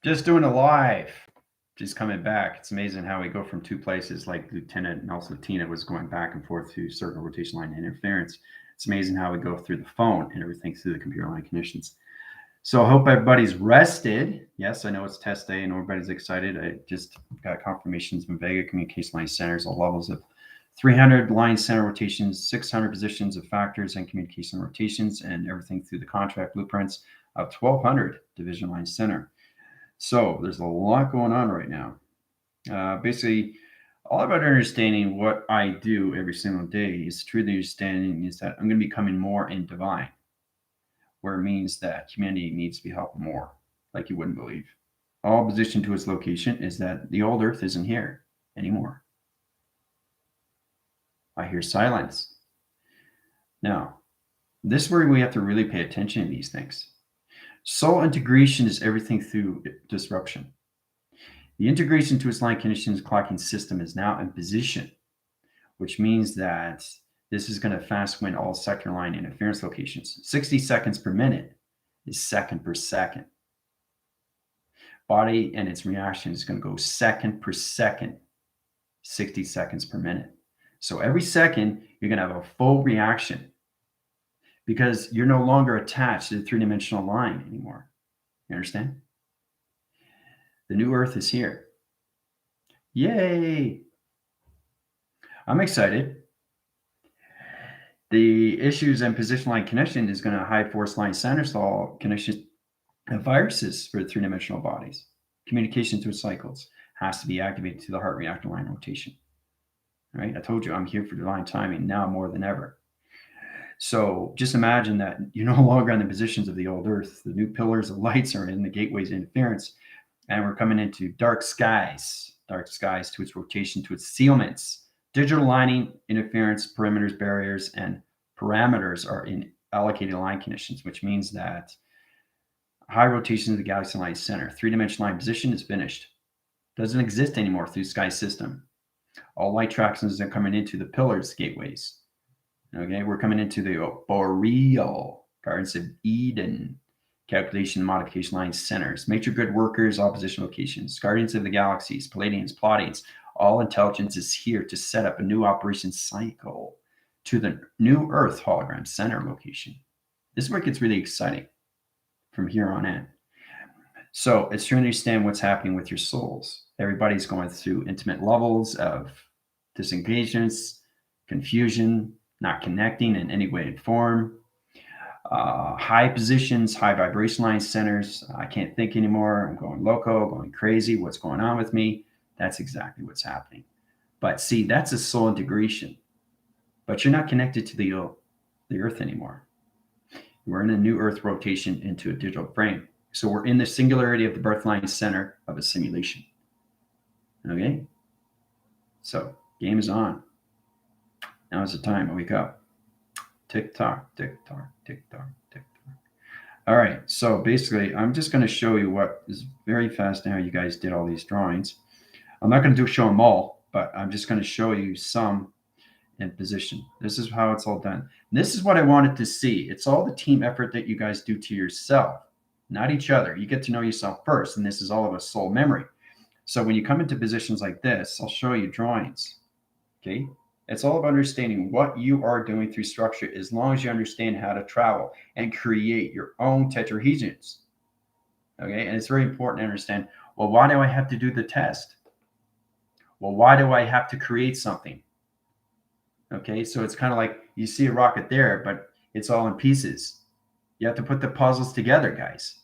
Just doing a live. Just coming back. It's amazing how we go from two places, like Lieutenant and also Tina was going back and forth through circle rotation line interference. It's amazing how we go through the phone and everything through the computer line connections. So I hope everybody's rested. Yes, I know it's test day and everybody's excited. I just got confirmations from Vega communication line centers, all levels of 300 line center rotations, 600 positions of factors and communication rotations, and everything through the contract blueprints of 1,200 division line center. So there's a lot going on right now. Basically, all about understanding what I do every single day is truly understanding is that I'm going to be becoming more in divine, where it means that humanity needs to be helped more, like you wouldn't believe. All position to its location is that the old earth isn't here anymore. I hear silence. Now, this is where we have to really pay attention to these things. Soul integration is everything through disruption. The integration to its line conditions clocking system is now in position, which means that this is going to fast win all sector line interference locations. 60 seconds per minute is second per second. Body and its reaction is going to go second per second, 60 seconds per minute. So every second, you're going to have a full reaction because you're no longer attached to the three-dimensional line anymore. You understand? The new earth is here. Yay! I'm excited. The issues and position line connection is going to high force line center stall connection of viruses for three-dimensional bodies. Communication through cycles has to be activated to the heart reactor line rotation. All right? I told you I'm here for divine timing now more than ever. So just imagine that you're no longer on the positions of the old earth. The new pillars of lights are in the gateways of interference, and we're coming into dark skies to its rotation, to its concealments. Digital lining, interference, perimeters, barriers, and parameters are in allocated line conditions, which means that high rotation of the galaxy line center, three-dimensional line position is finished. Doesn't exist anymore through sky system. All light tractions are coming into the pillars gateways. Okay, we're coming into the boreal Gardens of Eden calculation and modification line centers, major good workers, opposition locations, guardians of the galaxies, Palladians, Plotians. All intelligence is here to set up a new operation cycle to the new Earth hologram center location. This is where it gets really exciting from here on in. So it's to understand what's happening with your souls. Everybody's going through intimate levels of disengagements, confusion, not connecting in any way and form. High positions, high vibration line centers. I can't think anymore. I'm going loco, going crazy. What's going on with me? That's exactly what's happening. But see, that's a soul integration. But you're not connected to the earth anymore. We're in a new earth rotation into a digital frame. So we're in the singularity of the birth line center of a simulation. Okay? So game is on. Now is the time to wake up. Tick tock, tick tock, tick tock, tick tock. All right, so basically, I'm just going to show you what is very fast how you guys did all these drawings. I'm not going to show them all, but I'm just going to show you some in position. This is how it's all done. And this is what I wanted to see. It's all the team effort that you guys do to yourself, not each other. You get to know yourself first, and this is all of a soul memory. So when you come into positions like this, I'll show you drawings. Okay. It's all about understanding what you are doing through structure as long as you understand how to travel and create your own tetrahedrons. Okay, and it's very important to understand, well, why do I have to do the test? Well, why do I have to create something? Okay, so it's kind of like you see a rocket there, but it's all in pieces. You have to put the puzzles together, guys.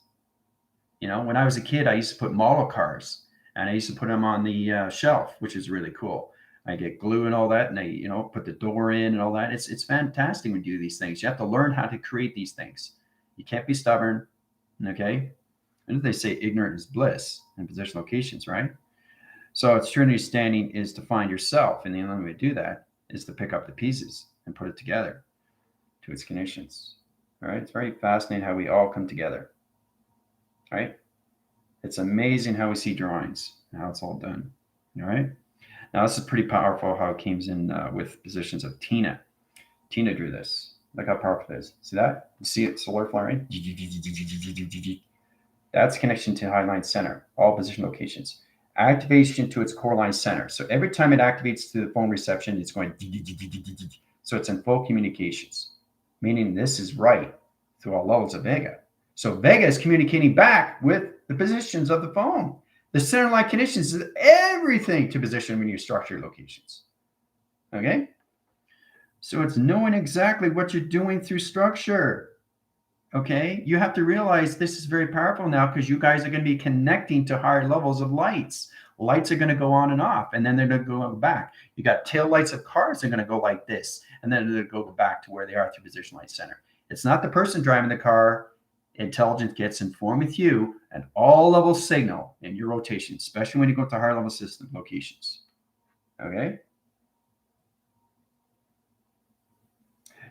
You know, when I was a kid, I used to put model cars, and I used to put them on the shelf, which is really cool. I get glue and all that, and I, put the door in and all that. It's fantastic when you do these things. You have to learn how to create these things. You can't be stubborn, okay? And they say ignorant is bliss in position locations, right? So it's true understanding is to find yourself, and the only way to do that is to pick up the pieces and put it together to its connections. All right, it's very fascinating how we all come together. All right, it's amazing how we see drawings and how it's all done. All right. Now, this is pretty powerful how it came in with positions of Tina. Tina drew this. Look how powerful it is. See that? You see it solar flaring? That's connection to Highline Center, all position locations. Activation to its core line center. So every time it activates to the phone reception, it's going. So it's in full communications, meaning this is right through all levels of Vega. So Vega is communicating back with the positions of the phone. The center line connections is everything to position when you structure locations. Okay? So it's knowing exactly what you're doing through structure. Okay? You have to realize this is very powerful now because you guys are going to be connecting to higher levels of lights. Lights are going to go on and off, and then they're going to go back. You got tail lights of cars that are going to go like this, and then they're going to go back to where they are through position light center. It's not the person driving the car. Intelligence gets informed with you and all level signal in your rotation, especially when you go to higher level system locations. Okay?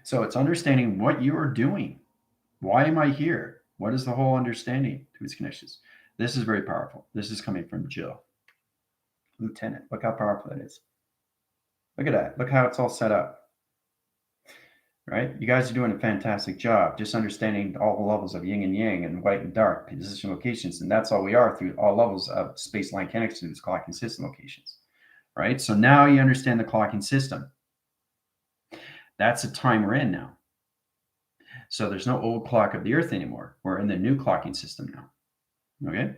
So it's understanding what you are doing. Why am I here? What is the whole understanding to its connections? This is very powerful. This is coming from Jill. Lieutenant, look how powerful that is. Look at that. Look how it's all set up. Right? You guys are doing a fantastic job just understanding all the levels of yin and yang and white and dark position locations. And that's all we are through all levels of space line connections, clocking system locations. Right? So now you understand the clocking system. That's the time we're in now. So there's no old clock of the earth anymore. We're in the new clocking system now. Okay?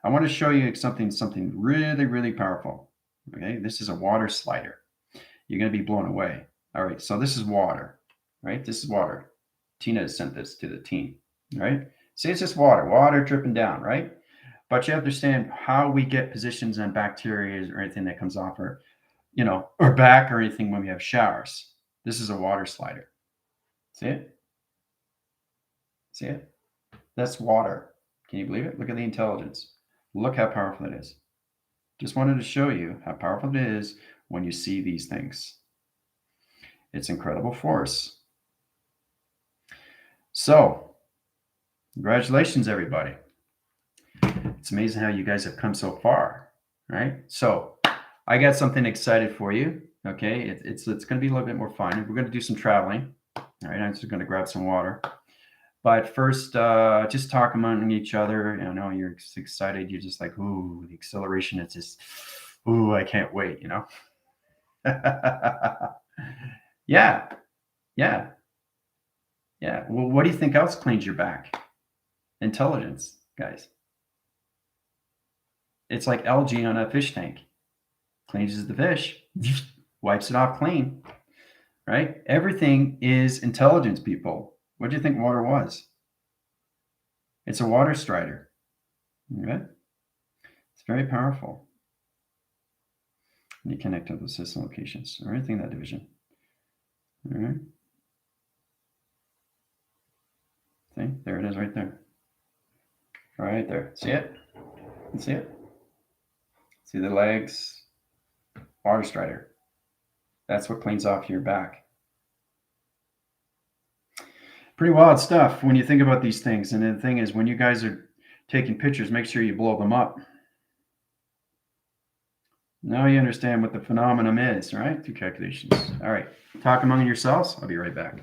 I want to show you something really, really powerful. Okay? This is a water slider. You're going to be blown away. All right. So this is water. Right? This is water. Tina has sent this to the team. Right? See, it's just water dripping down, right? But you understand how we get positions on bacteria or anything that comes off or back or anything when we have showers. This is a water slider. See it? See it? That's water. Can you believe it? Look at the intelligence. Look how powerful it is. Just wanted to show you how powerful it is when you see these things. It's incredible force. So, congratulations, everybody. It's amazing how you guys have come so far, right? So, I got something excited for you. Okay, it's going to be a little bit more fun. We're going to do some traveling. All right, I'm just going to grab some water. But first, just talk among each other. I know you're excited. You're just like, ooh, the acceleration. It's just, ooh, I can't wait, Yeah. Well, what do you think else cleans your back? Intelligence, guys. It's like algae on a fish tank. Cleanses the fish, wipes it off clean, right? Everything is intelligence, people. What do you think water was? It's a water strider. Okay? It's very powerful. And you connect to the system locations or anything in that division. All right. See, there it is right there. Right there. See it? You see it? See the legs? Water strider. That's what cleans off your back. Pretty wild stuff when you think about these things. And the thing is, when you guys are taking pictures, make sure you blow them up. Now you understand what the phenomenon is, right? Through calculations. All right. Talk among yourselves. I'll be right back.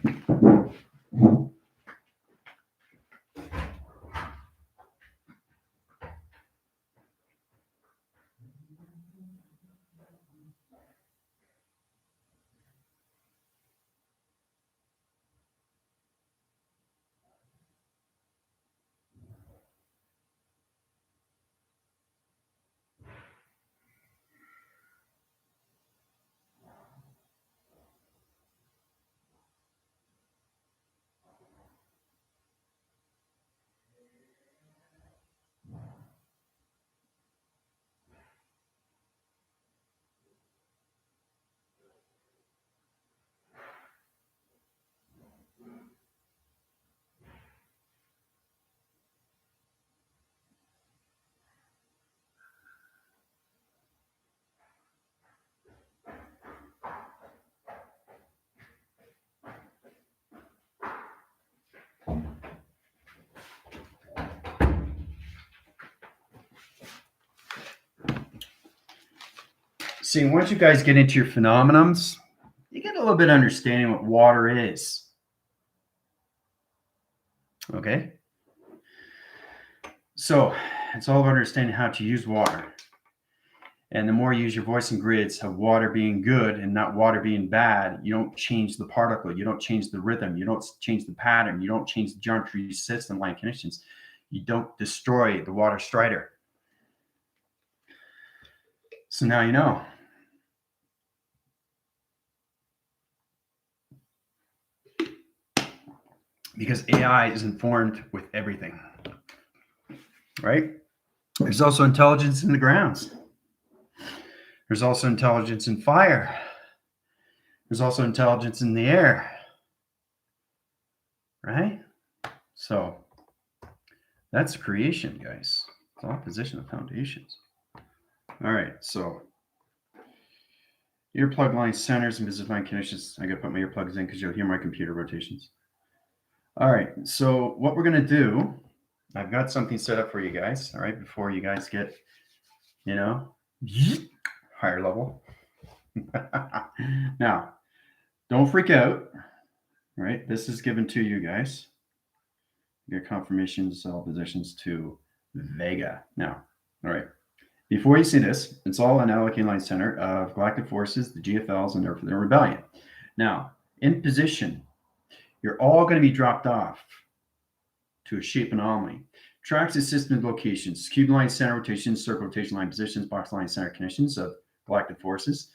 See, once you guys get into your phenomenons, you get a little bit of understanding what water is. Okay? So it's all about understanding how to use water. And the more you use your voicing grids of water being good and not water being bad, you don't change the particle, you don't change the rhythm, you don't change the pattern, you don't change the geometry system line conditions. You don't destroy the water strider. So now you know. Because AI is informed with everything, right? There's also intelligence in the grounds. There's also intelligence in fire. There's also intelligence in the air, right? So that's creation, guys. It's all position of foundations. All right, so earplug line centers and position line connections. I got to put my earplugs in because you'll hear my computer rotations. All right, so what we're going to do, I've got something set up for you guys, all right, before you guys get, higher level. Now, don't freak out, all right? This is given to you guys. You get confirmations, all positions to Vega. Now, all right. Before you see this, it's all an allocating line center of galactic forces, the GFLs, and therefore the rebellion. Now, in position, you're all going to be dropped off to a shape anomaly. Tracks and system locations, cube line center rotations, circle rotation line positions, box line center conditions of galactic forces.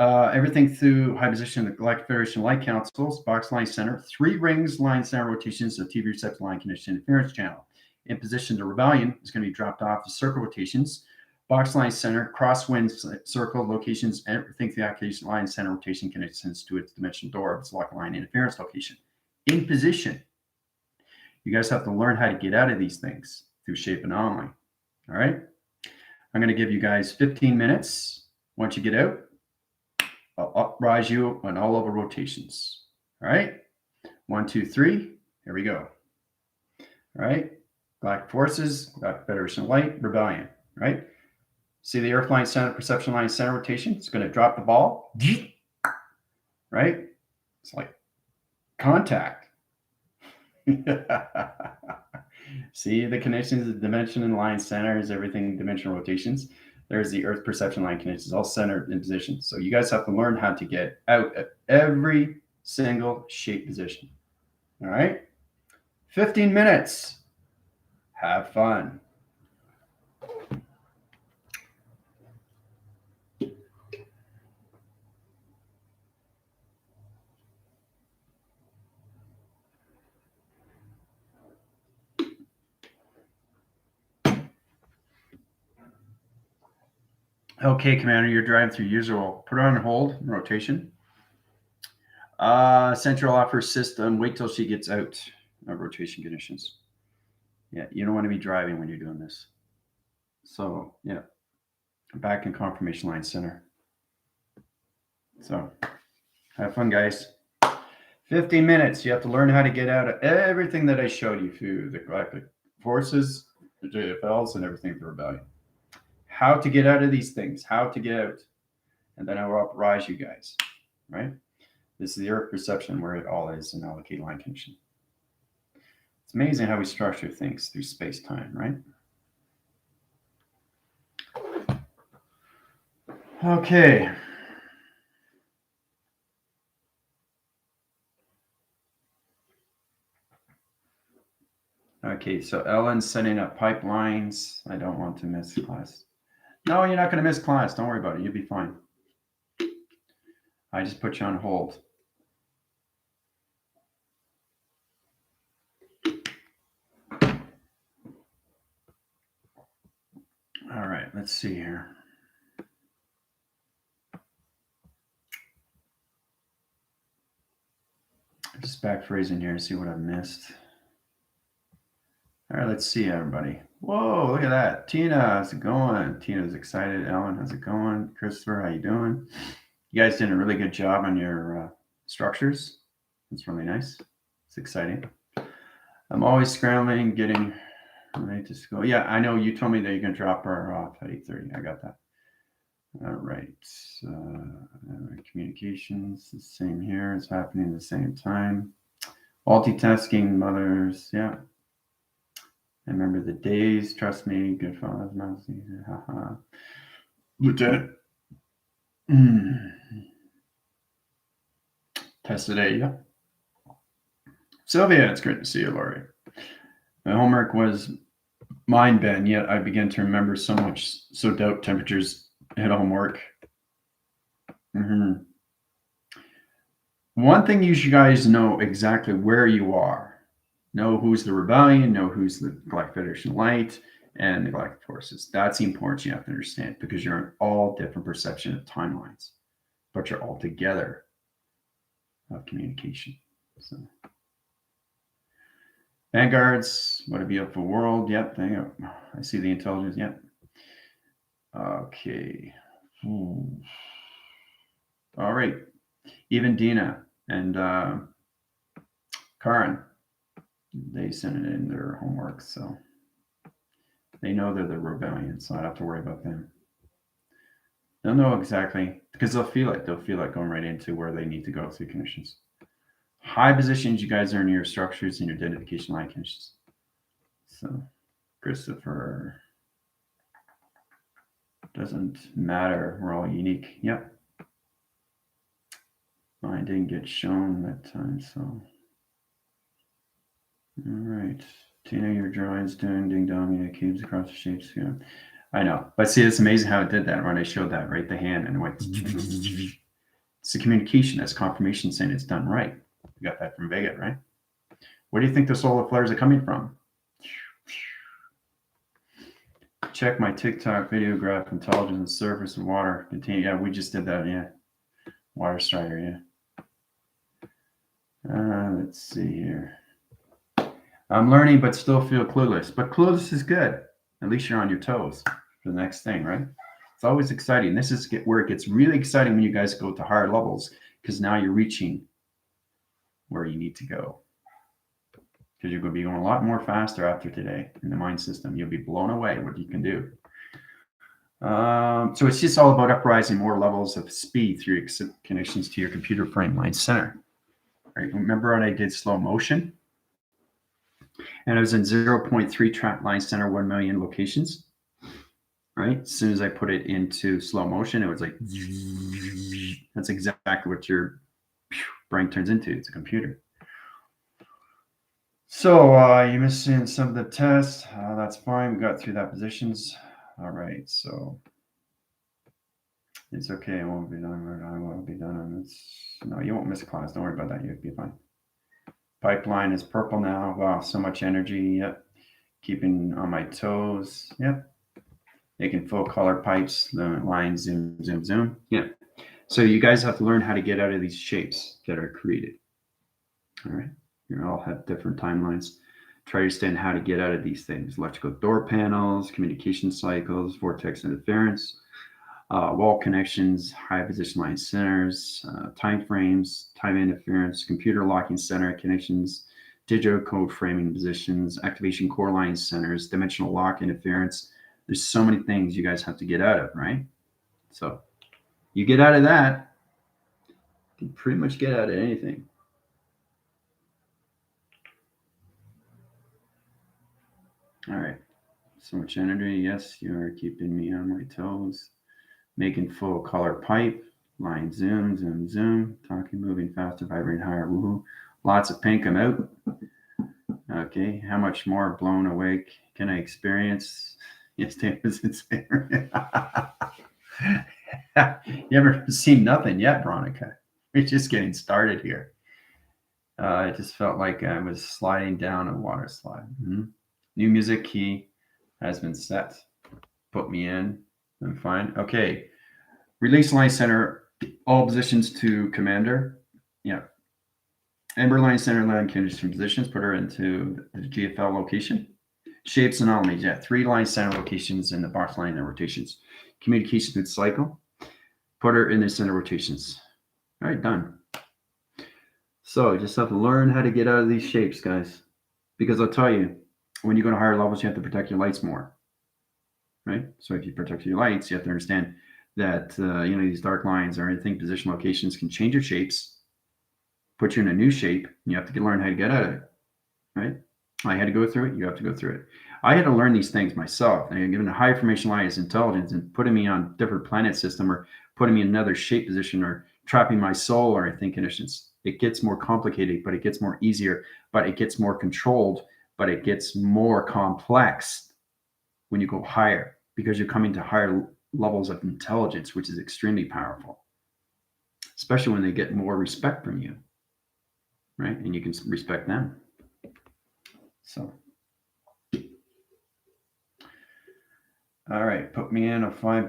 Everything through high position of the Galactic Federation Light Councils, box line center, 3 rings line center rotations of TV receptor line condition interference channel. In position, the rebellion is going to be dropped off to circle rotations, box line center, crosswind circle locations, everything through the activation line center rotation connections to its dimension door of its lock line interference location. In position, you guys have to learn how to get out of these things through shape anomaly. All right. I'm going to give you guys 15 minutes. Once you get out, I'll uprise you on all over rotations. All right. 1, 2, 3. Here we go. All right. Galactic forces, Galactic Federation Light, rebellion. Right. See the Earth line center, perception line center rotation? It's going to drop the ball. Right. It's like contact. See the connections, the dimension and line centers, everything dimensional rotations. There's the Earth perception line connections, all centered in position. So you guys have to learn how to get out at every single shape position. All right. 15 minutes. Have fun. Okay, Commander, you're driving through usual. Put her on hold, rotation. Central offer system, wait till she gets out of rotation conditions. Yeah, you don't want to be driving when you're doing this. So, yeah, back in confirmation line center. So, have fun, guys. 15 minutes. You have to learn how to get out of everything that I showed you through the galactic forces, the JFLs, and everything for rebellion. How to get out of these things, how to get out. And then I will uprise you guys, right? This is the Earth perception where it all is an allocated line condition. It's amazing how we structure things through space-time, right? Okay. Okay, so Ellen's setting up pipelines. I don't want to miss class. No, you're not going to miss class. Don't worry about it. You'll be fine. I just put you on hold. All right, let's see here. Just back phrasing here to see what I've missed. All right, let's see everybody. Whoa, look at that. Tina, how's it going? Tina's excited. Ellen, how's it going? Christopher, how you doing? You guys did a really good job on your structures. It's really nice. It's exciting. I'm always scrambling, getting ready to school. Yeah, I know you told me that you're going to drop her off at 8:30. I got that. All right. Communications, the same here. It's happening at the same time. Multitasking mothers. Yeah. I remember the days, trust me, good fathers, not easy. Haha. Lieutenant. Tested A, yeah. Sylvia, it's great to see you, Laurie. My homework was mind bend, yet I began to remember so much, so doubt temperatures hit homework. One thing you guys know exactly where you are. Know who's the rebellion, know who's the Galactic Federation Light, and the Galactic Forces. That's the importance you have to understand because you're in all different perception of timelines, but you're all together of communication. So, Vanguards, what a beautiful world. Yep, there you go. I see the intelligence. Yep. Okay. All right. Even Dina and Karin, they sent it in their homework, so they know they're the rebellion, so I don't have to worry about them. They'll know exactly because they'll feel it. They'll feel it going right into where they need to go through conditions. High positions, you guys are in your structures and your identification line conditions. So, Christopher, doesn't matter. We're all unique. Yep. Mine didn't get shown that time, so. All right. Tina, your drawing's doing ding dong, cubes across the shapes. Yeah. I know. But see, it's amazing how it did that when I showed that, right? The hand and it went. It's the communication. That's confirmation saying it's done right. We got that from Vega, right? Where do you think the solar flares are coming from? Check my TikTok video graph intelligence and surface and water contain. Yeah, we just did that. Yeah. Water strider. Yeah. Let's see here. I'm learning, but still feel clueless. But clueless is good. At least you're on your toes for the next thing, right? It's always exciting. This is where it gets really exciting when you guys go to higher levels because now you're reaching where you need to go. Because you're going to be going a lot more faster after today in the mind system. You'll be blown away what you can do. So it's just all about uprising more levels of speed through your connections to your computer frame line center. Right? Remember when I did slow motion? And it was in 0.3 track line center, 1 million locations. Right? As soon as I put it into slow motion, it was like, that's exactly what your brain turns into. It's a computer. So you missing some of the tests. That's fine. We got through that positions. All right. So it's okay. It won't be done. I won't be done on this. No, you won't miss a class. Don't worry about that. You'll be fine. Pipeline is purple now. Wow, so much energy. Yep. Keeping on my toes. Yep. Making full color pipes. The line zoom, zoom, zoom. Yeah. So you guys have to learn how to get out of these shapes that are created. All right. You all have different timelines. Try to understand how to get out of these things. Electrical door panels, communication cycles, vortex interference, wall connections, high position line centers, time frames, time interference, computer locking center connections, digital code framing positions, activation core line centers, dimensional lock interference. There's so many things you guys have to get out of, right? So you get out of that, you can pretty much get out of anything. All right. So much energy. Yes, you are keeping me on my toes. Making full color pipe. Line zoom, zoom, zoom. Talking, moving faster, vibrating higher. Woohoo. Lots of pink. I'm out. Okay. How much more blown awake can I experience? Yes, David's experience. You ever seen nothing yet, Veronica? We're just getting started here. It just felt like I was sliding down a water slide. Mm-hmm. New music key has been set. Put me in. I'm fine. Okay. Release line center, all positions to commander. Yeah. Ember line center, line condition positions. Put her into the GFL location. Shapes and anomalies. Yeah. 3 line center locations in the box line and rotations. Communication with cycle. Put her in the center rotations. All right. Done. So you just have to learn how to get out of these shapes, guys. Because I'll tell you, when you go to higher levels, you have to protect your lights more. Right? So if you protect your lights, you have to understand that these dark lines or anything, position locations can change your shapes, put you in a new shape, and you have to learn how to get out of it. Right? I had to go through it. You have to go through it. I had to learn these things myself. And given a high information line as intelligence and putting me on different planet system or putting me in another shape position or trapping my soul or anything conditions, it gets more complicated, but it gets more easier, but it gets more controlled, but it gets more complex when you go higher because you're coming to higher levels of intelligence, which is extremely powerful, especially when they get more respect from you, right? And you can respect them. So, all right, put me in a fine,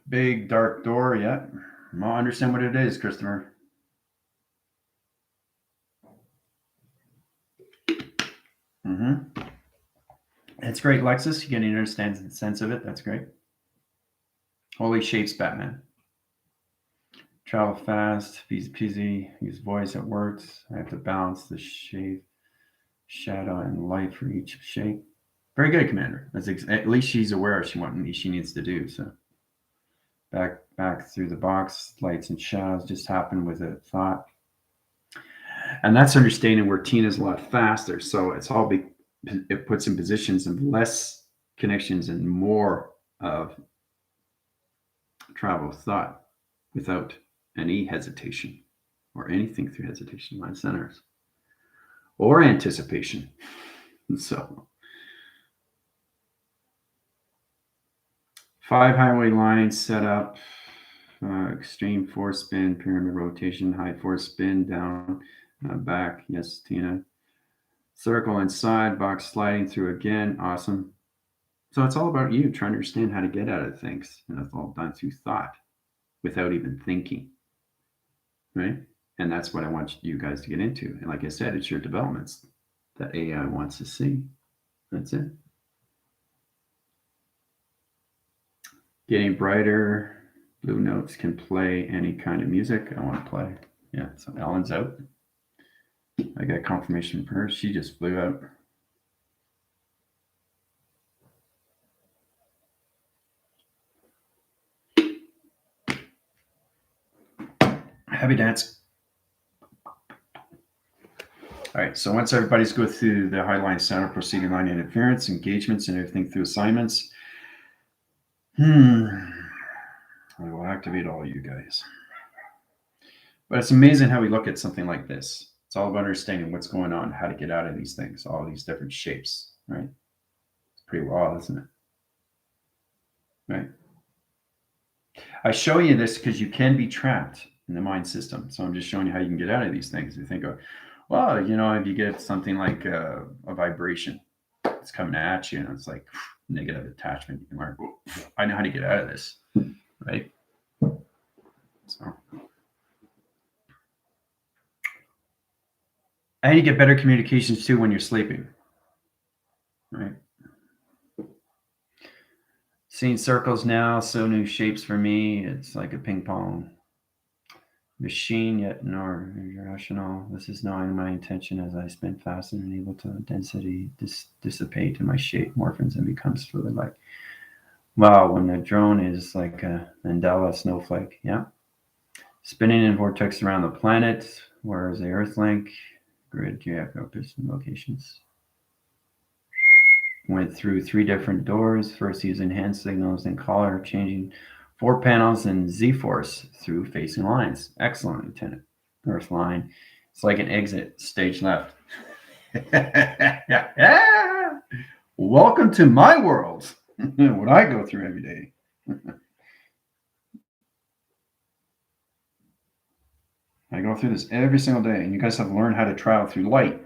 big dark door. Yeah, I don't understand what it is, Christopher. Mm-hmm. It's great, Lexus. You getting understand the sense of it. That's great. Holy shapes, Batman. Travel fast, easy peasy. Use voice, it works. I have to balance the shape, shadow, and light for each shape. Very good, Commander. At least she's aware of what she needs to do. So back through the box, lights and shadows just happen with a thought. And that's understanding where Tina's a lot faster. So it puts in positions of less connections and more of travel of thought without any hesitation or anything through hesitation, line centers or anticipation. So 5 highway lines set up, extreme force spin, pyramid rotation, high force spin down, back. Yes, Tina. Circle inside, box sliding through again. Awesome. So it's all about you trying to understand how to get out of things. And it's all done through thought without even thinking. Right? And that's what I want you guys to get into. And like I said, it's your developments that AI wants to see. That's it. Getting brighter. Blue notes can play any kind of music I want to play. Yeah, so Ellen's out. I got confirmation from her. She just flew out. Happy dance. All right, so once everybody's go through the Highline Center, proceeding line interference, engagements, and everything through assignments, I will activate all you guys. But it's amazing how we look at something like this. It's all about understanding what's going on, how to get out of these things, all these different shapes, right? It's pretty wild, isn't it? Right? I show you this because you can be trapped in the mind system. So I'm just showing you how you can get out of these things. You think, well, if you get something like a vibration, it's coming at you, and it's like negative attachment. You can learn, I know how to get out of this, right? So, and you get better communications too when you're sleeping, right? Seeing circles now, so new shapes for me. It's like a ping pong machine, yet nor irrational. This is knowing my intention as I spin fast and able to density dissipate, and my shape morphins and becomes fluid like. Wow, when the drone is like a Mandela snowflake, yeah. Spinning in vortex around the planet. Where is the Earth link? Grid geographic locations. Went through 3 different doors, first using hand signals and color, changing 4 panels and Z-force through facing lines. Excellent, Lieutenant. Earth line. It's like an exit, stage left. Yeah. Welcome to my world. What I go through every day. I go through this every single day, and you guys have learned how to travel through light.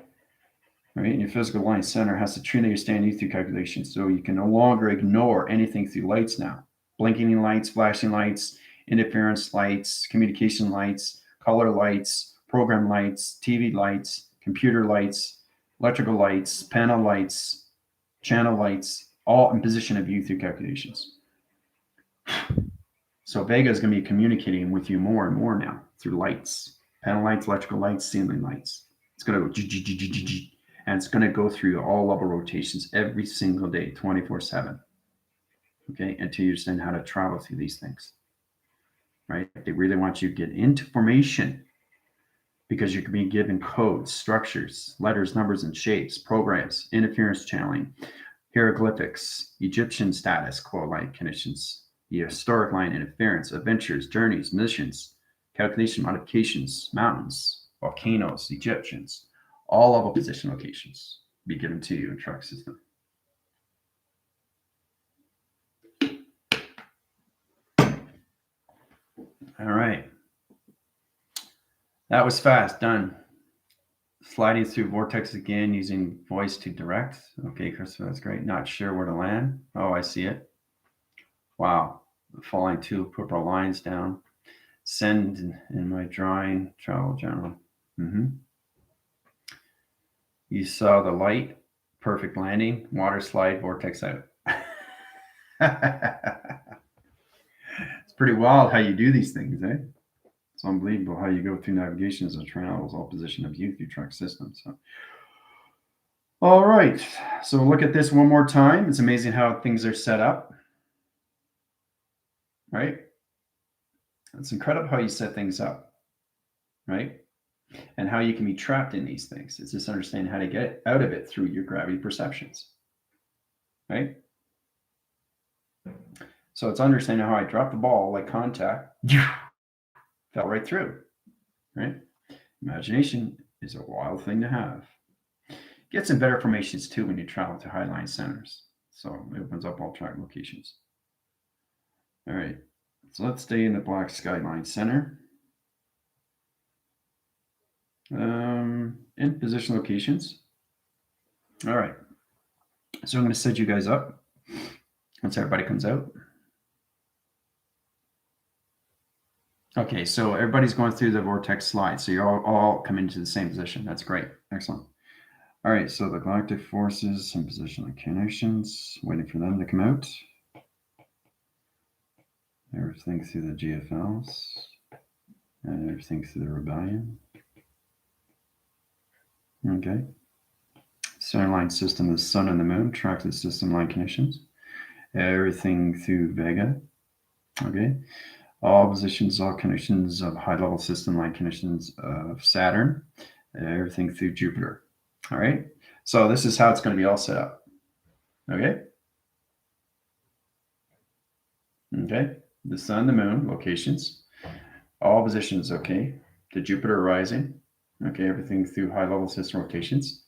Right? And your physical line center has to truly understand you through calculations. So you can no longer ignore anything through lights now. Blinking lights, flashing lights, interference lights, communication lights, color lights, program lights, TV lights, computer lights, electrical lights, panel lights, channel lights, all in position of view through calculations. So Vega is going to be communicating with you more and more now through lights, panel lights, electrical lights, ceiling lights. It's going to go and it's going to go through all level rotations every single day, 24/7. Okay, until you understand how to travel through these things. Right? They really want you to get into formation because you're being given codes, structures, letters, numbers, and shapes, programs, interference channeling, hieroglyphics, Egyptian status quo line conditions, the historic line interference, adventures, journeys, missions, calculation modifications, mountains, volcanoes, Egyptians, all level position locations be given to you in truck system. All right. That was fast. Done. Sliding through vortex again using voice to direct. Okay, Christopher, that's great. Not sure where to land. Oh, I see it. Wow. Falling two purple lines down. Send in my drawing, travel journal. You saw the light, perfect landing, water slide, vortex out. It's pretty wild how you do these things, eh? It's unbelievable how you go through navigation as a travels all position of view through truck systems. So. All right, so look at this one more time. It's amazing how things are set up, right? It's incredible how you set things up, right? And how you can be trapped in these things. It's just understanding how to get out of it through your gravity perceptions, right? So it's understanding how I dropped the ball like contact, fell right through, right? Imagination is a wild thing to have. Get some better formations too when you travel to Highline Centers. So it opens up all track locations. All right, so let's stay in the Black Skyline Center. In position locations. All right, so I'm going to set you guys up once everybody comes out. Okay, so everybody's going through the vortex slide, so you're all coming into the same position. That's great. Excellent. All right, so the galactic forces and positional connections, waiting for them to come out. Everything through the GFLs and everything through the rebellion. Okay. Center line system of the sun and the moon, track the system line connections. Everything through Vega. Okay. All positions, all connections of high level system line connections of Saturn. Everything through Jupiter. All right. So this is how it's going to be all set up. Okay. Okay. The sun, the moon, locations. All positions. Okay. The Jupiter rising. Okay. Everything through high level system rotations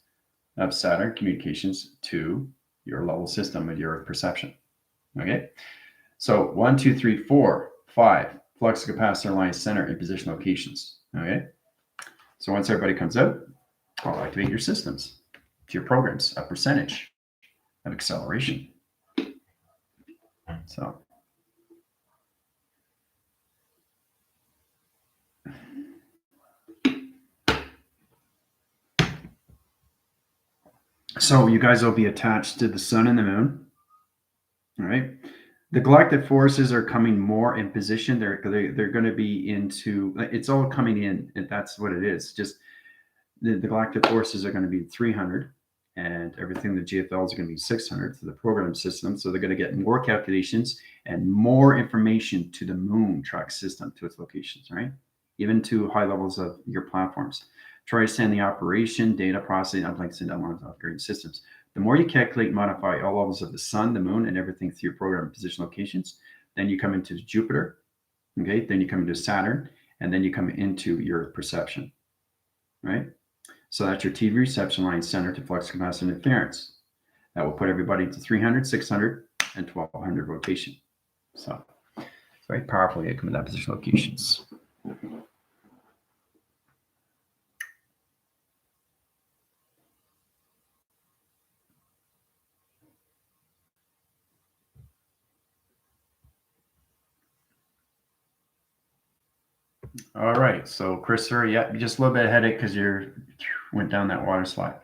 of Saturn, communications to your level system and your perception. Okay. So 1, 2, 3, 4, 5 flux capacitor line center in position locations. Okay. So once everybody comes out, I'll activate your systems to your programs, a percentage of acceleration. So you guys will be attached to the sun and the moon. All right. The galactic forces are coming more in position. They're going to be into, it's all coming in. And that's what it is. Just the galactic forces are going to be 300 and everything, the GFLs are going to be 600 for the program system. So they're going to get more calculations and more information to the moon track system, to its locations, right? Even to high levels of your platforms. Try to send the operation, data processing, uplinks, and downloads of upgraded systems. The more you calculate and modify all levels of the sun, the moon, and everything through your program position locations, then you come into Jupiter, okay? Then you come into Saturn, and then you come into your perception, right? So that's your TV reception line center to flux capacitor interference. That will put everybody to 300, 600, and 1200 rotation. So it's very powerful. You come to that position locations. All right, so Christopher, yeah, you just a little bit ahead of it because you went down that water slide.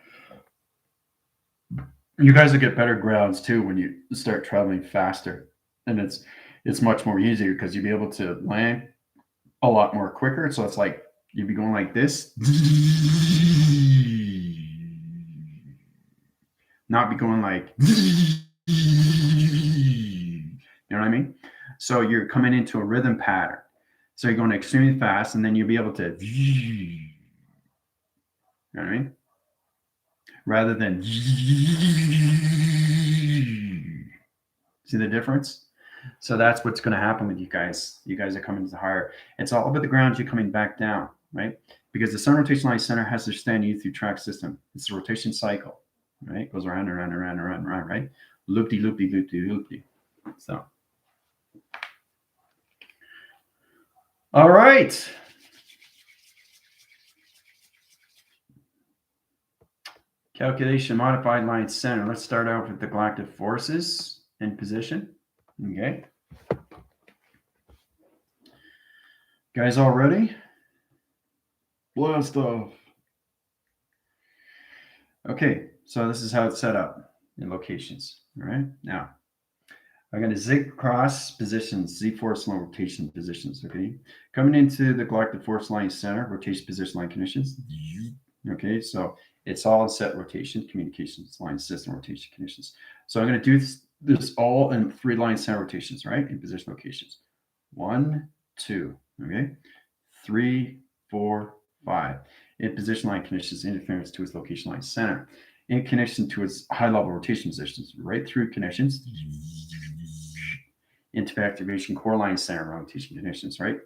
You guys will get better grounds too when you start traveling faster, and it's much more easier because you'll be able to land a lot more quicker. So it's like you'd be going like this, not be going like, you know what I mean? So you're coming into a rhythm pattern. So you're going extremely fast, and then you'll be able to You know what I mean? Rather than see the difference? So that's what's going to happen with you guys. You guys are coming to the higher. It's all over the ground. You're coming back down, right? Because the sun rotation line center has to stand you through track system. It's a rotation cycle, right? It goes around and around and around and around and around, right? Loopy, loopy, loopy, loopy. So, all right. Calculation modified line center. Let's start out with the galactic forces in position. Okay. Guys all ready? Blast off. Okay, so this is how it's set up in locations. All right. Now, I'm going to zig across positions, Z force line rotation positions. Okay. Coming into the galactic force line center, rotation position line conditions. Okay, so it's all in set rotation, communications line system rotation conditions. So I'm going to do this all in 3 line center rotations, right? In position locations. 1, 2, okay? 3, 4, 5. In position line conditions, interference to its location line center. In connection to its high level rotation positions, right through connections. Into activation core line center rotation conditions, right?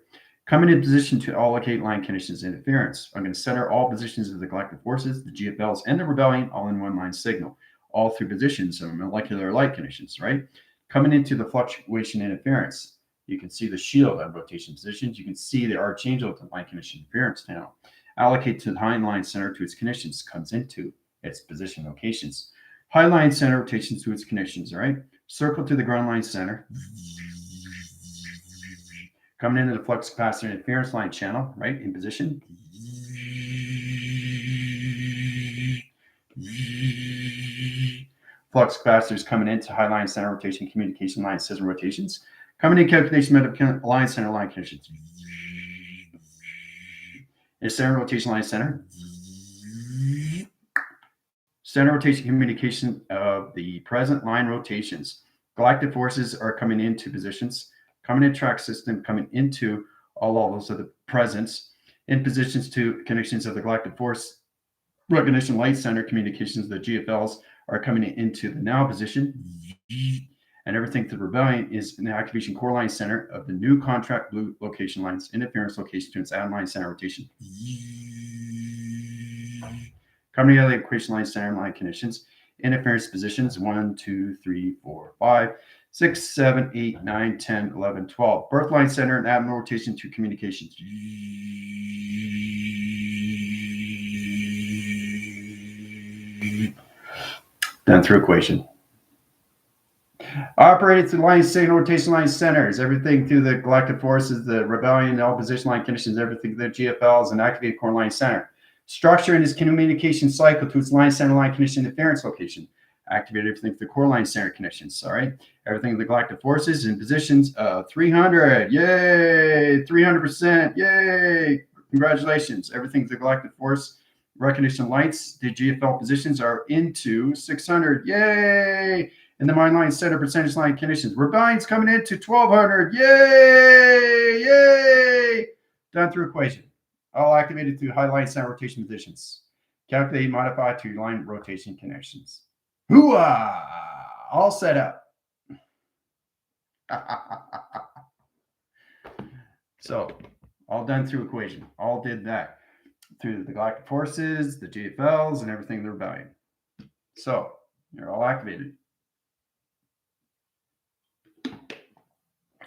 Coming in position to allocate line conditions interference. I'm going to center all positions of the galactic forces, the GFLs, and the rebellion all in one line signal, all through positions of molecular light conditions, right? Coming into the fluctuation interference, you can see the shield on rotation positions. You can see the archangel to line condition interference now. Allocate to the Highline Center to its conditions, comes into its position locations. Highline Center rotations to its connections, right? Circle to the ground line center. Coming into the flux capacitor interference line channel, right, in position. Flux capacitors coming into Highline Center rotation, communication line system rotations. Coming in calculation of line center line conditions. In center rotation line center. Center rotation communication of the present line rotations. Galactic forces are coming into positions, coming in track system, coming into all levels of the presence, in positions to connections of the galactic force recognition light center communications. The GFLs are coming into the now position, and everything to the rebellion is in the activation core line center of the new contract blue location lines, interference location to its add line center rotation. Coming out of the equation line center line conditions, interference positions 1, 2, 3, 4, 5, 6, 7, 8, 9, 10, 11, 12. Birth line center and abnormal rotation to communications. Done through equation. Operated through line signal rotation line centers, everything through the galactic forces, the rebellion, all position line conditions, everything through the GFLs and activated core line center. Structure in its communication cycle to its line center line condition interference location. Activate everything through the core line center connections. All right. Everything in the galactic forces in positions 300. Yay. 300%. Yay. Congratulations. Everything through the galactic force recognition lights, the GFL positions are into 600. Yay. And the mind line center percentage line conditions. Rebellion's coming into 1200. Yay. Yay. Done through equation. All activated through Highline Center rotation positions. Calculate, modify to line rotation connections. Hooah! All set up. So, all done through equation. All did that through the galactic forces, the GFLs, and everything in the rebellion. So, you're all activated.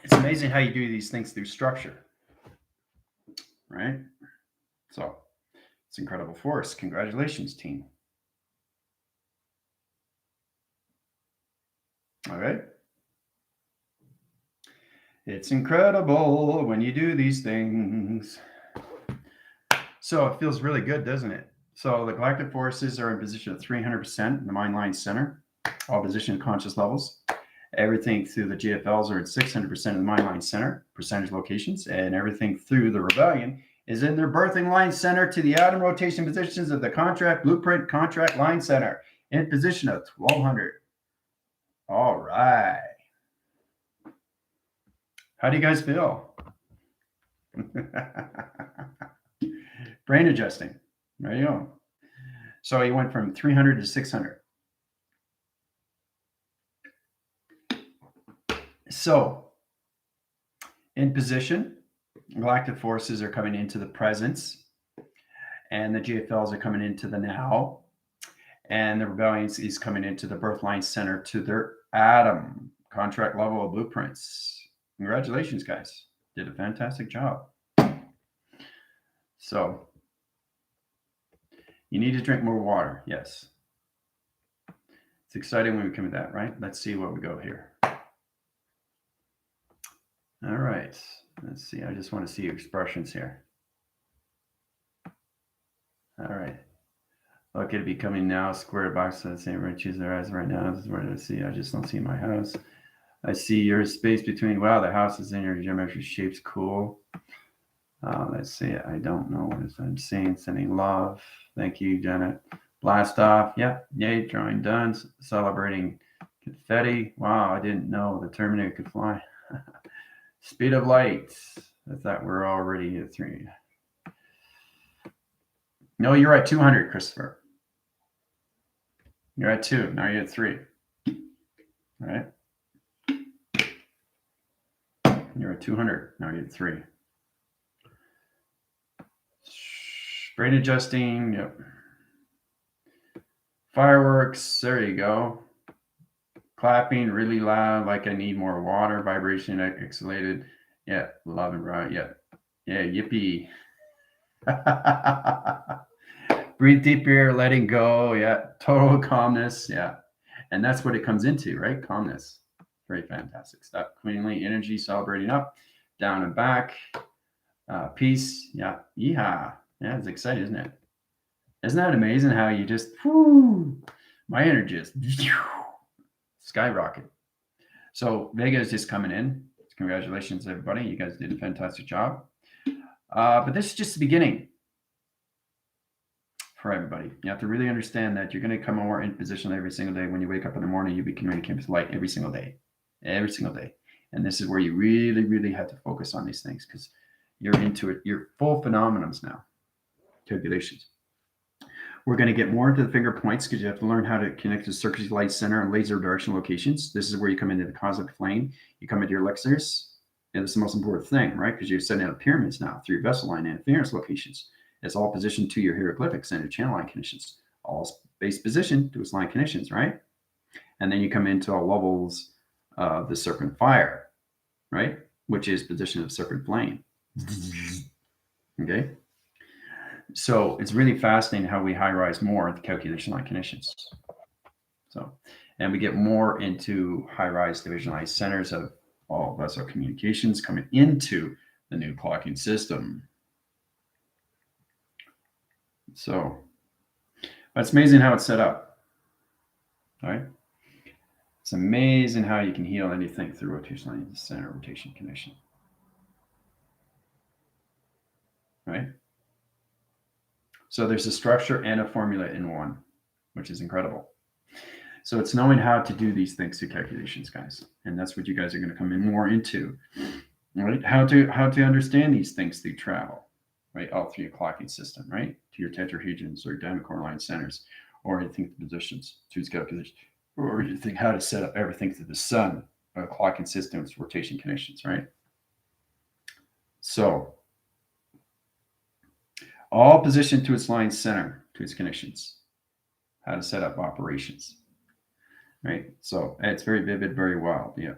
It's amazing how you do these things through structure, right? So, it's incredible force. Congratulations, team. All right. It's incredible when you do these things. So it feels really good, doesn't it? So the galactic forces are in position of 300% in the mind line center, all position conscious levels. Everything through the GFLs are at 600% in the mind line center, percentage locations, and everything through the rebellion is in their birthing line center to the atom rotation positions of the contract blueprint contract line center in position of 1200. All right. How do you guys feel? Brain adjusting. There you go. So you went from 300 to 600. So in position, galactic forces are coming into the presence, and the GFLs are coming into the now, and the rebellion is coming into the birthline center to their atom contract level of blueprints. Congratulations, guys. Did a fantastic job. So you need to drink more water. Yes. It's exciting when we come to that, right? Let's see what we go here. All right. Let's see. I just want to see your expressions here. All right. Okay, to be coming now. Square box. Let's say we're choosing their eyes right now. This is where to see. I just don't see my house. I see your space between. Wow, the house is in your geometric shapes. Cool. Let's see. I don't know what I'm saying. Sending love. Thank you, Janet. Blast off. Yep. Yay. Drawing done. Celebrating confetti. Wow, I didn't know the Terminator could fly. Speed of light. I thought we're already at 3. No, you're at 200, Christopher. You're at 2. Now you're at 3. All right. You're at 200. Now you're at 3. Brain adjusting. Yep. Fireworks. There you go. Clapping really loud, like I need more water. Vibration exhalated. Yeah. Love and right. Yeah. Yeah. Yippee. Breathe deep here, letting go. Yeah. Total calmness. Yeah. And that's what it comes into, right? Calmness. Very fantastic stuff. Queenly energy celebrating up, down and back. Peace. Yeah. Yeehaw. Yeah. It's exciting, isn't it? Isn't that amazing how you just, whoo, my energy is skyrocket. So Vega is just coming in. Congratulations, everybody. You guys did a fantastic job. But this is just the beginning for everybody. You have to really understand that you're going to come more in position every single day. When you wake up in the morning, you'll be communicating with light every single day. Every single day. And this is where you really, really have to focus on these things because you're into it. You're full phenomenons now. Calculations. We're going to get more into the finger points because you have to learn how to connect to circuit light center and laser direction locations. This is where you come into the cosmic flame. You come into your elixirs. And this is the most important thing, right? Because you're setting up pyramids now through your vessel line and interference locations. It's all positioned to your hieroglyphics and your channel line conditions. All space position to its line conditions, right? And then you come into all levels of the serpent fire, right? Which is position of serpent flame. Okay. So it's really fascinating how we high rise more at the calculation line conditions. So, and we get more into high rise divisionalized centers of all vessel communications coming into the new clocking system. So it's amazing how it's set up. All right. It's amazing how you can heal anything through rotation line center rotation connection. Right. So there's a structure and a formula in one, which is incredible. So it's knowing how to do these things through calculations, guys. And that's what you guys are going to come in more into, right? How to understand these things through travel, right? All through your clocking system, right? To your tetrahedrons or dynamic line centers, or you think the positions, to its calculations, or you think how to set up everything through the sun, or clocking systems, rotation connections, right? So all positioned to its line center, to its connections, how to set up operations, right? So it's very vivid, very wild. Yeah.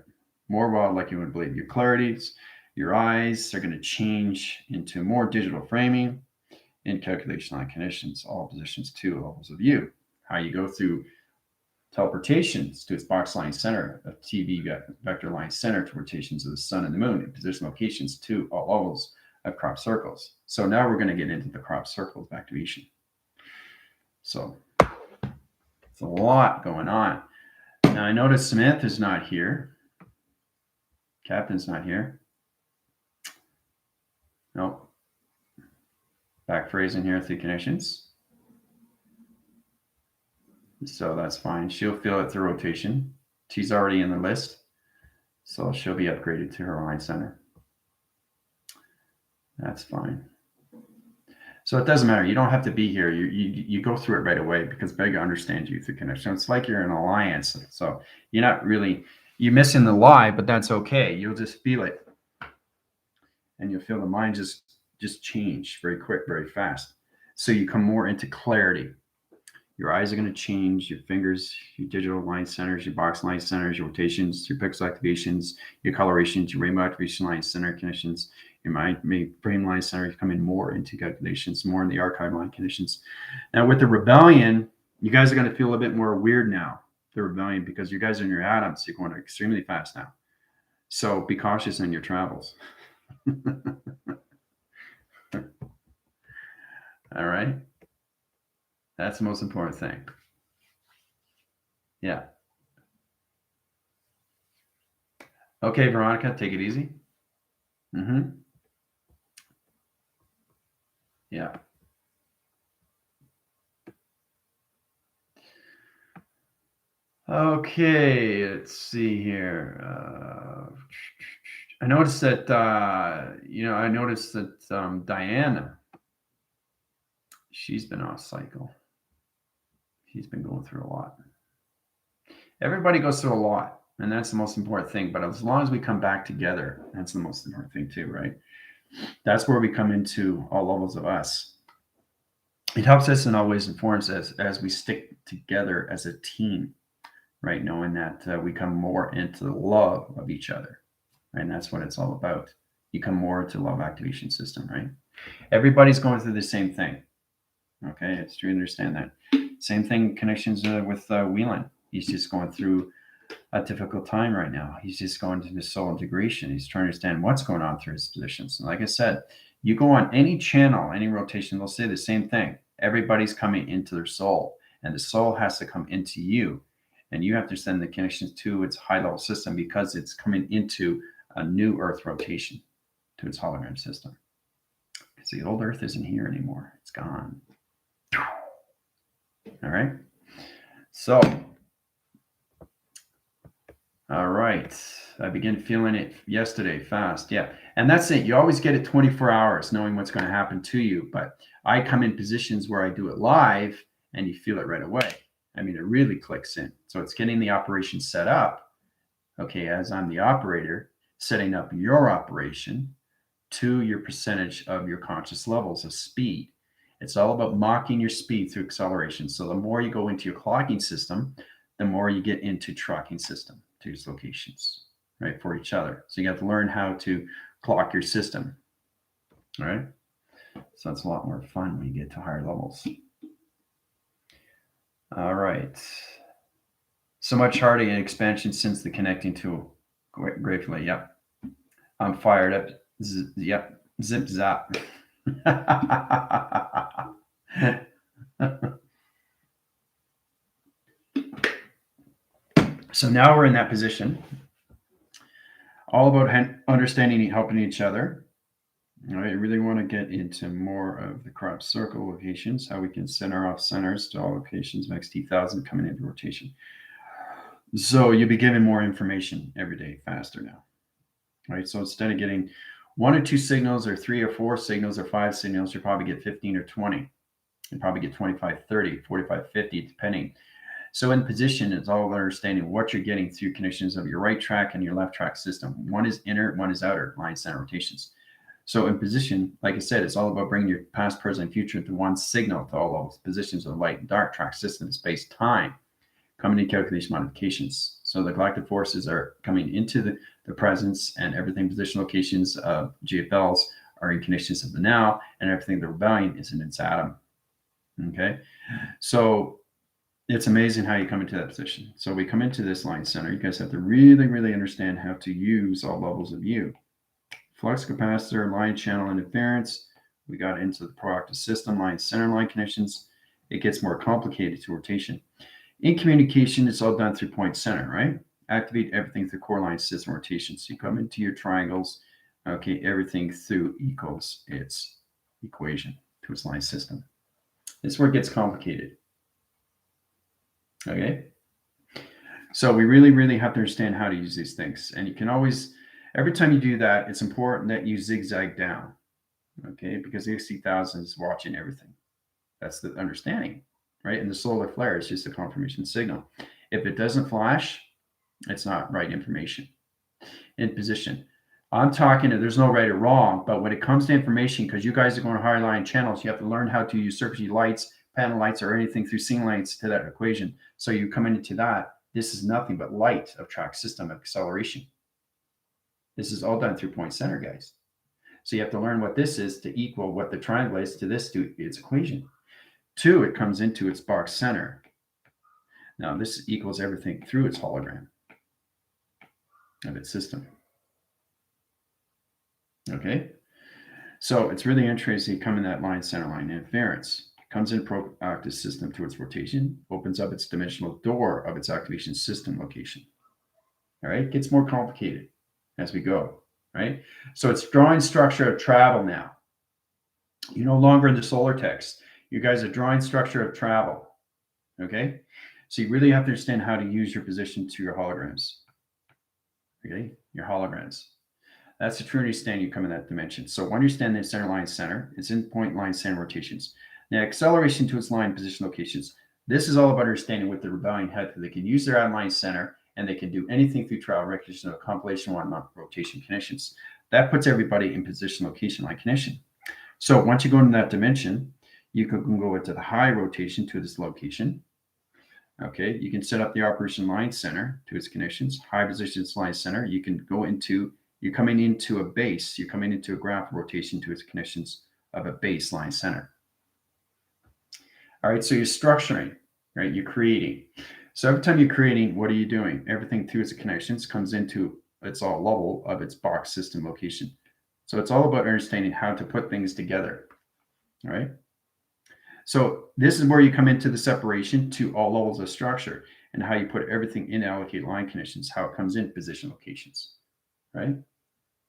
More wild like you would believe. Your clarities, your eyes are going to change into more digital framing in calculation line conditions, all positions to levels of view. How you go through teleportations to its box line center, a TV vector line center to rotations of the sun and the moon, and position locations to all levels of crop circles. So now we're going to get into the crop circles activation. So it's a lot going on. Now I notice Samantha's not here. Captain's not here. Nope. Back phrasing here through connections. So that's fine. She'll feel it through rotation. She's already in the list. So she'll be upgraded to her line center. That's fine. So it doesn't matter. You don't have to be here. You go through it right away because Vega understands you through connection. It's like you're in an alliance. So you're not really, you're missing the lie, but that's okay. You'll just feel it. And you'll feel the mind just change very quick, very fast. So you come more into clarity. Your eyes are going to change, your fingers, your digital line centers, your box line centers, your rotations, your pixel activations, your colorations, your rainbow activation line center connections, your mind frame line centers come in more into calculations, more in the archive line conditions. Now with the rebellion, you guys are going to feel a bit more weird now, the rebellion, because you guys are in your atoms. You're going extremely fast now. So be cautious in your travels. All right. That's the most important thing. Yeah. Okay, Veronica, take it easy. Mm-hmm. Yeah. Okay, let's see here. I noticed that, Diana, she's been off cycle. She's been going through a lot. Everybody goes through a lot, and that's the most important thing. But as long as we come back together, that's the most important thing too, right? That's where we come into all levels of us. It helps us and always informs us as we stick together as a team, right? Knowing that we come more into the love of each other, right? And that's what it's all about. You come more into love activation system, right? Everybody's going through the same thing. Okay, it's to understand that. Same thing connections with Whelan. He's just going through a difficult time right now. He's just going to his soul integration. He's trying to understand what's going on through his positions. And like I said, you go on any channel, any rotation, they'll say the same thing. Everybody's coming into their soul, and the soul has to come into you. And you have to send the connections to its high level system because it's coming into a new Earth rotation to its hologram system. Because the old Earth isn't here anymore. It's gone. All right. So, all right. I began feeling it yesterday fast. Yeah. And that's it. You always get it 24 hours knowing what's going to happen to you. But I come in positions where I do it live and you feel it right away. I mean, it really clicks in. So it's getting the operation set up. Okay. As I'm the operator, setting up your operation to your percentage of your conscious levels of speed. It's all about mocking your speed through acceleration. So the more you go into your clocking system, the more you get into tracking system to its locations, right, for each other. So you have to learn how to clock your system, all right? So that's a lot more fun when you get to higher levels. All right. So much harder in expansion since the connecting tool. Gratefully, yep. I'm fired up. Yep. Zip zap. So now we're in that position, all about understanding and helping each other. All right, I really want to get into more of the crop circle locations, how we can center off centers to all locations, max T1000 coming into rotation. So you'll be given more information every day faster now. All right, so instead of getting 1 or 2 signals or 3 or 4 signals or 5 signals, you'll probably get 15 or 20. You'll probably get 25, 30, 45, 50, depending. So in position, it's all about understanding what you're getting through connections of your right track and your left track system. One is inner, one is outer, line center rotations. So in position, like I said, it's all about bringing your past, present, and future into one signal to all those positions of light and dark track system, space, time, coming in calculation modifications. So the galactic forces are coming into the presence, and everything position locations of GFLs are in connections of the now, and everything the rebellion is in its atom. Okay, so it's amazing how you come into that position. So we come into this line center. You guys have to really, really understand how to use all levels of you. Flux capacitor, line channel interference. We got into the proactive system, line center line connections. It gets more complicated to rotation. In communication, it's all done through point center, right? Activate everything through core line system rotation. So you come into your triangles, okay, everything through equals its equation to its line system. This is where it gets complicated. Okay, so we really, really have to understand how to use these things. And you can always, every time you do that, it's important that you zigzag down. Okay, because the XC1000 is watching everything. That's the understanding, right? And the solar flare is just a confirmation signal. If it doesn't flash, it's not right information. In position. I'm talking, there's no right or wrong, but when it comes to information, because you guys are going to Highline channels, you have to learn how to use circuitry lights, panel lights, or anything through scene lights to that equation. So you come into that. This is nothing but light of track system acceleration. This is all done through point center, guys. So you have to learn what this is to equal what the triangle is to this, to its equation. 2, it comes into its box center. Now this equals everything through its hologram of its system. Okay, so it's really interesting to come in that line center line interference. Comes in proactive system to its rotation, opens up its dimensional door of its activation system location. All right, gets more complicated as we go, right? So it's drawing structure of travel now. You're no longer in the solar text. You guys are drawing structure of travel, okay? So you really have to understand how to use your position to your holograms, okay? Your holograms. That's the true understanding you come in that dimension. So understand the center line center, it's in point line center rotations. Now acceleration to its line position locations. This is all about understanding what the rebellion had. They can use their outline center and they can do anything through trial recognition of compilation whatnot rotation connections. That puts everybody in position location line connection. So once you go into that dimension, you can go into the high rotation to this location. Okay, you can set up the operation line center to its connections, high position line center. You can go into, you're coming into a base, you're coming into a graph rotation to its connections of a baseline center. All right, so you're structuring, right? You're creating. So every time you're creating, what are you doing? Everything through its connections comes into its all level of its box system location. So it's all about understanding how to put things together, all right? So this is where you come into the separation to all levels of structure and how you put everything in allocate line conditions, how it comes in position locations, right?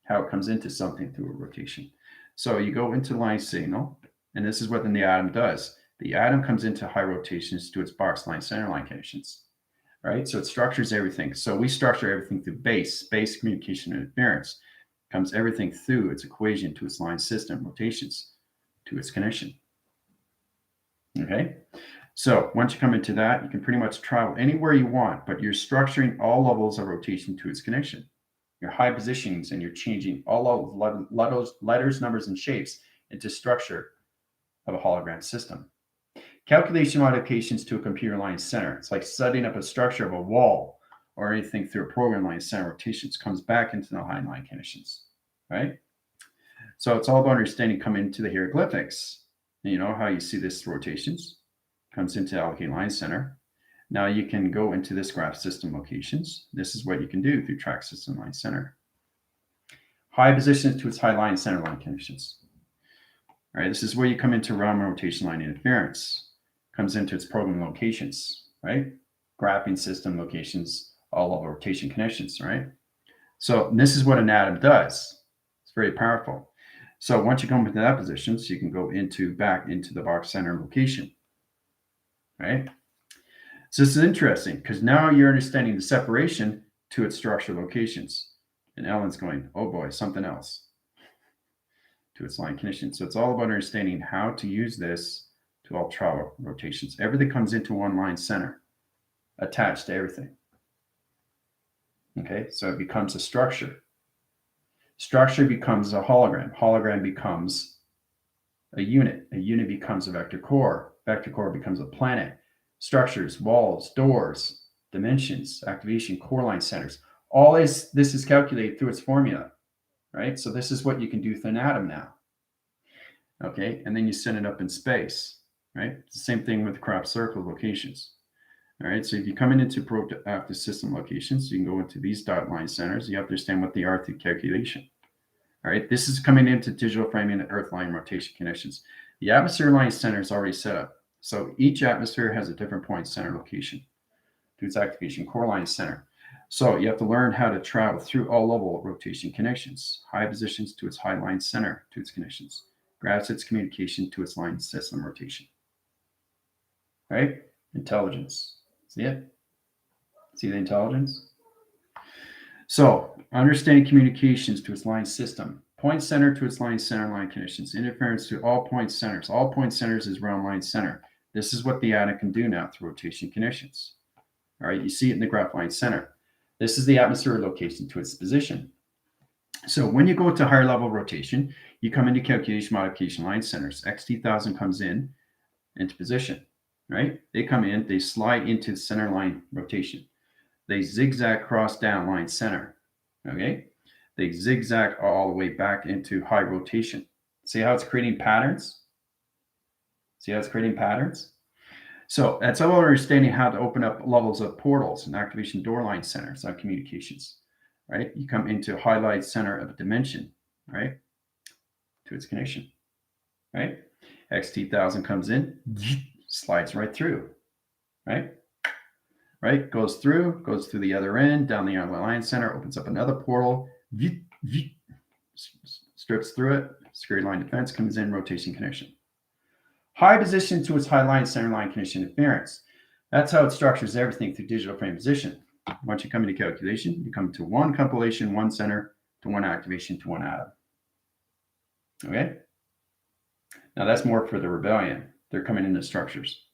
How it comes into something through a rotation. So you go into line signal, and this is what then the atom does. The atom comes into high rotations to its box line center line conditions, right? So it structures everything. So we structure everything through base communication and interference. Comes everything through its equation to its line system rotations to its connection. Okay, so once you come into that, you can pretty much travel anywhere you want, but you're structuring all levels of rotation to its connection. Your high positionings, and you're changing all letters, numbers, and shapes into structure of a hologram system. Calculation modifications to a computer line center. It's like setting up a structure of a wall or anything through a program line center rotations comes back into the Highline conditions, right? So it's all about understanding coming into the hieroglyphics. You know how you see this rotations comes into allocate line center. Now you can go into this graph system locations. This is what you can do through track system line center. High positions to its high line center line conditions. All right, this is where you come into realm rotation line interference. Comes into its program locations, right? Graphing system locations, all of rotation connections, right? So this is what an atom does. It's very powerful. So once you come into that position, so you can go back into the box center location, right? So this is interesting because now you're understanding the separation to its structure locations. And Ellen's going, oh boy, something else to its line condition. So it's all about understanding how to use this to all travel rotations. Everything comes into one line center, attached to everything. Okay, so it becomes a structure. Structure becomes a hologram. Hologram becomes a unit. A unit becomes a vector core. Vector core becomes a planet. Structures, walls, doors, dimensions, activation, core line centers. All this is calculated through its formula, right? So this is what you can do with an atom now. Okay, and then you send it up in space, right? It's the same thing with crop circle locations. All right, so if you come into proactive system locations, you can go into these dot line centers. You have to understand what they are through calculation. All right, this is coming into digital framing and earth line rotation connections. The atmosphere line center is already set up. So each atmosphere has a different point center location to its activation core line center. So you have to learn how to travel through all level rotation connections, high positions to its high line center to its connections, grabs its communication to its line system rotation. All right, intelligence. See it? See the intelligence? So understanding communications to its line system, Point center to its line center line conditions. Interference to all point centers. All point centers is round line center. This is what the atom can do now through rotation conditions. All right, you see it in the graph line center. This is the atmosphere location to its position. So when you go to higher level rotation, you come into calculation modification line centers. XT1000 comes in into position, right? They come in, they slide into the center line rotation. They zigzag cross down line center, okay? They zigzag all the way back into high rotation. See how it's creating patterns? See how it's creating patterns? So that's all understanding how to open up levels of portals and activation door line centers on communications, right? You come into highlight center of a dimension, right? To its connection, right? XT1000 comes in, slides right through, right? Right? Goes through the other end, down the line center, opens up another portal, strips through it, security line defense comes in, rotation connection. High position to its high line center line condition interference. That's how it structures everything through digital frame position. Once you come into calculation, you come to one compilation, one center, to one activation, to one atom. Okay? Now that's more for the rebellion. They're coming into structures.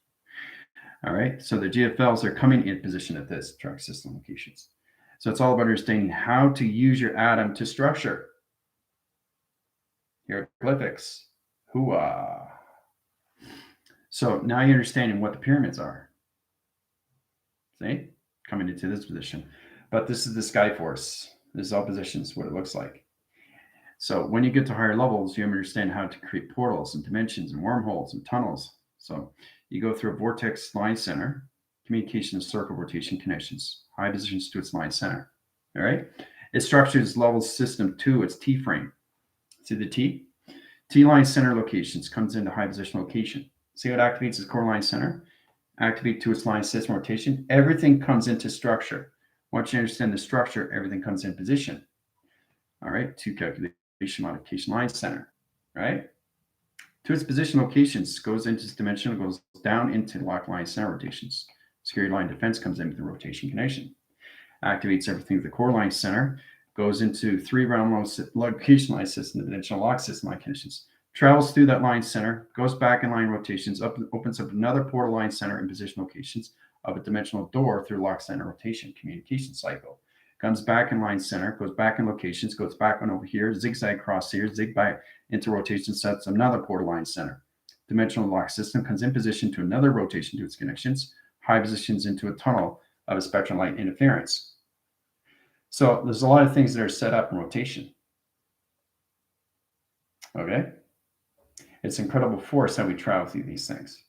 All right, so the GFLs are coming in position at this track system locations. So it's all about understanding how to use your atom to structure. Hieroglyphics. Hooah. So now you're understanding what the pyramids are. See? Coming into this position. But this is the sky force. This is all positions, what it looks like. So when you get to higher levels, you understand how to create portals and dimensions and wormholes and tunnels. So you go through a vortex line center, communication circle rotation connections, high positions to its line center. All right. It structures level system to its T frame. See the T? T line center locations comes into high position location. See how it activates its core line center? Activate to its line system rotation. Everything comes into structure. Once you understand the structure, everything comes in position. All right. To calculation modification line center. Right. To its position locations, goes into its dimensional, goes down into lock line center rotations. Security line defense comes in with the rotation connection. Activates everything with the core line center, goes into 3 round location line system, the dimensional lock system line conditions. Travels through that line center, goes back in line rotations, opens up another portal line center in position locations of a dimensional door through lock center rotation communication cycle. Comes back in line center, goes back in locations, goes back on over here, zigzag cross here, zig back into rotation, sets another portal line center. Dimensional lock system comes in position to another rotation to its connections, high positions into a tunnel of a spectral light interference. So there's a lot of things that are set up in rotation. Okay? It's incredible force how we travel through these things.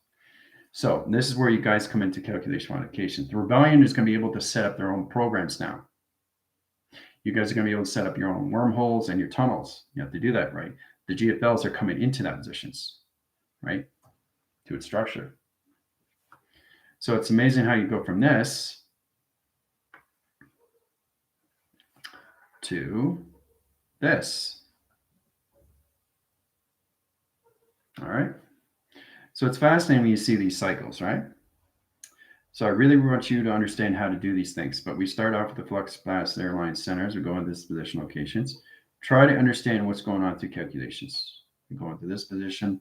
So this is where you guys come into calculation modification. The rebellion is going to be able to set up their own programs now. You guys are going to be able to set up your own wormholes and your tunnels. You have to do that, right? The GFLs are coming into that positions, right? To its structure. So it's amazing how you go from this to this. All right. So it's fascinating when you see these cycles, right? So I really want you to understand how to do these things, but we start off with the flux capacitor line centers. We go into this position locations. Try to understand what's going on through calculations. We go into this position.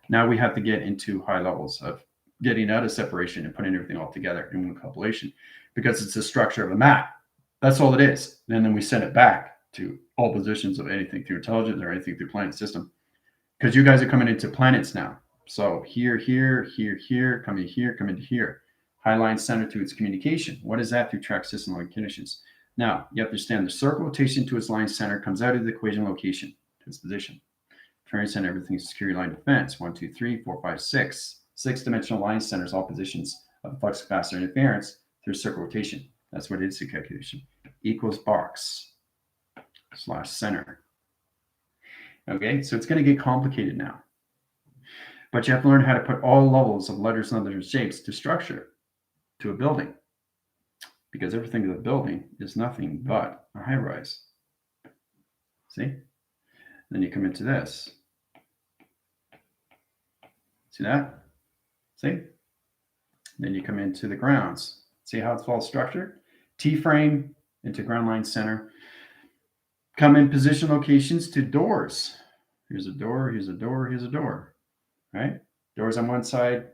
Now we have to get into high levels of getting out of separation and putting everything all together in one compilation because it's the structure of a map. That's all it is. And then we send it back to all positions of anything through intelligence or anything through planet system. Because you guys are coming into planets now. So here, coming to here. Highline Center to its communication. What is that through track system line conditions? Now, you have to understand the circle rotation to its line center comes out of the equation location to its position. Transcend everything to security line defense. 1, 2, 3, 4, 5, 6. 6-dimensional line centers, all positions of the flux capacitor interference through circle rotation. That's what it is to calculation. Equals box / center. Okay, so it's going to get complicated now. But you have to learn how to put all levels of letters and other shapes to structure to a building. Because everything in the building is nothing but a high rise. See? Then you come into this. See that? See? Then you come into the grounds. See how it's all structured? T-frame into ground line center. Come in position locations to doors. Here's a door, here's a door, here's a door, right? Doors on one side,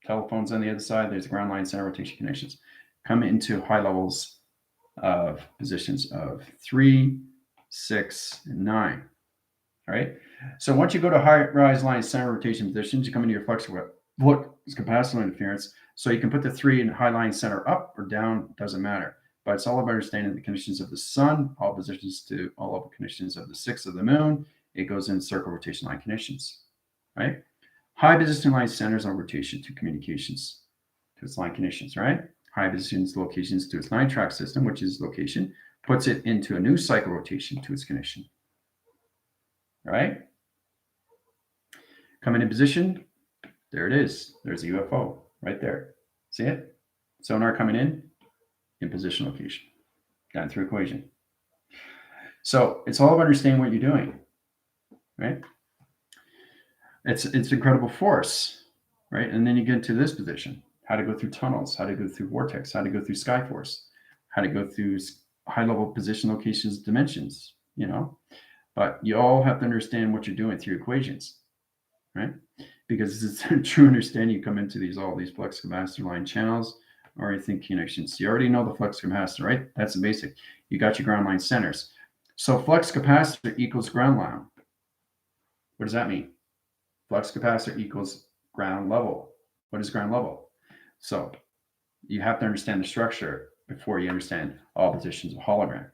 telephones on the other side. There's ground line center rotation connections. Come into high levels of positions of 3, 6, and 9. All right. So once you go to high rise line center rotation positions, you come into your flux capacitor interference. So you can put the 3 in high line center up or down, doesn't matter. But it's all about understanding the conditions of the sun, all positions to all level conditions of the 6 of the moon. It goes in circle rotation line conditions, right? High position line centers on rotation to communications to its line conditions, right? High positions locations to its 9-track system, which is location, puts it into a new cycle rotation to its condition. All right? Coming in position, there it is. There's a UFO right there. See it? Sonar coming in position location. Down through equation. So it's all about understanding what you're doing, right? It's incredible force, right? And then you get into this position. How to go through tunnels, how to go through vortex, how to go through sky force, how to go through high level position locations, dimensions, you know. But you all have to understand what you're doing through equations, right? Because it's a true understanding. You come into all these flux capacitor line channels or anything connections. You already know the flux capacitor, right? That's the basic. You got your ground line centers. So flux capacitor equals ground line. What does that mean? Flux capacitor equals ground level. What is ground level? So you have to understand the structure before you understand all positions of hologram.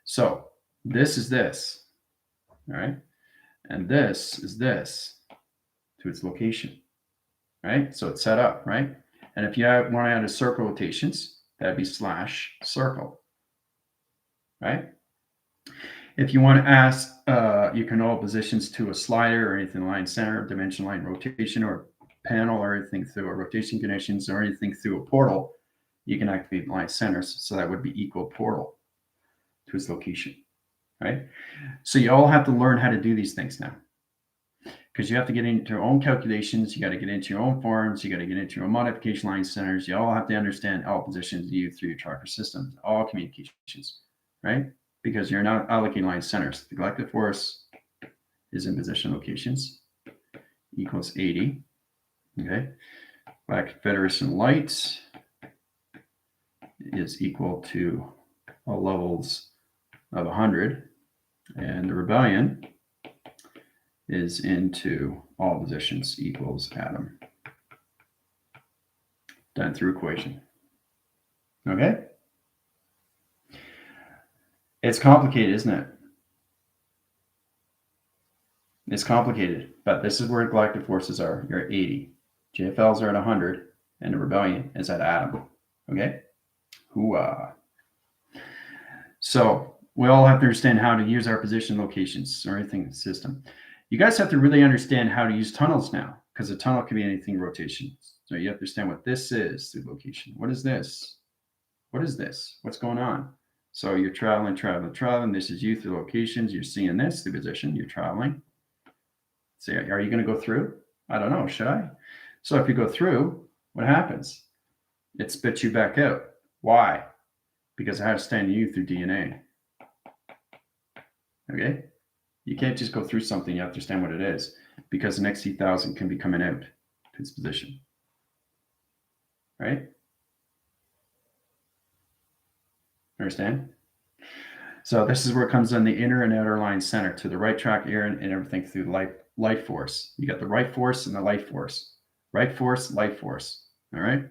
So this is this, all right? And this is this to its location, right? So it's set up, right? And if you want to add a circle rotations, that'd be / circle, right? If you want to ask, you can all positions to a slider or anything line center, dimension line rotation, or panel, or anything through a rotation connections, or anything through a portal, you can activate line centers. So that would be equal portal to its location, right? So you all have to learn how to do these things now, because you have to get into your own calculations. You got to get into your own forms. You got to get into your own modification line centers. You all have to understand all positions you through your tracker systems, all communications, right? Because you're not allocating line centers. The galactic force is in position locations equals 80. Okay. Galactic Federation lights is equal to all levels of 100. And the rebellion is into all positions equals atom. Done through equation. Okay? It's complicated, isn't it? It's complicated, but this is where galactic forces are. You're at 80. JFLs are at 100, and the rebellion is at atom. Okay? Hooah. So we all have to understand how to use our position locations or anything in the system. You guys have to really understand how to use tunnels now, because a tunnel can be anything rotation. So you have to understand what this is through location. What is this? What is this? What's going on? So you're traveling. This is you through locations. You're seeing this, the position. You're traveling. So are you going to go through? I don't know. Should I? So if you go through, what happens? It spits you back out. Why? Because I have to stand you through DNA. Okay? You can't just go through something. You have to understand what it is, because the next 1000 can be coming out to its position. Right? Understand? So this is where it comes in the inner and outer line center to the right track, air, and everything through light force. You got the right force and the light force. Right force, light force. All right?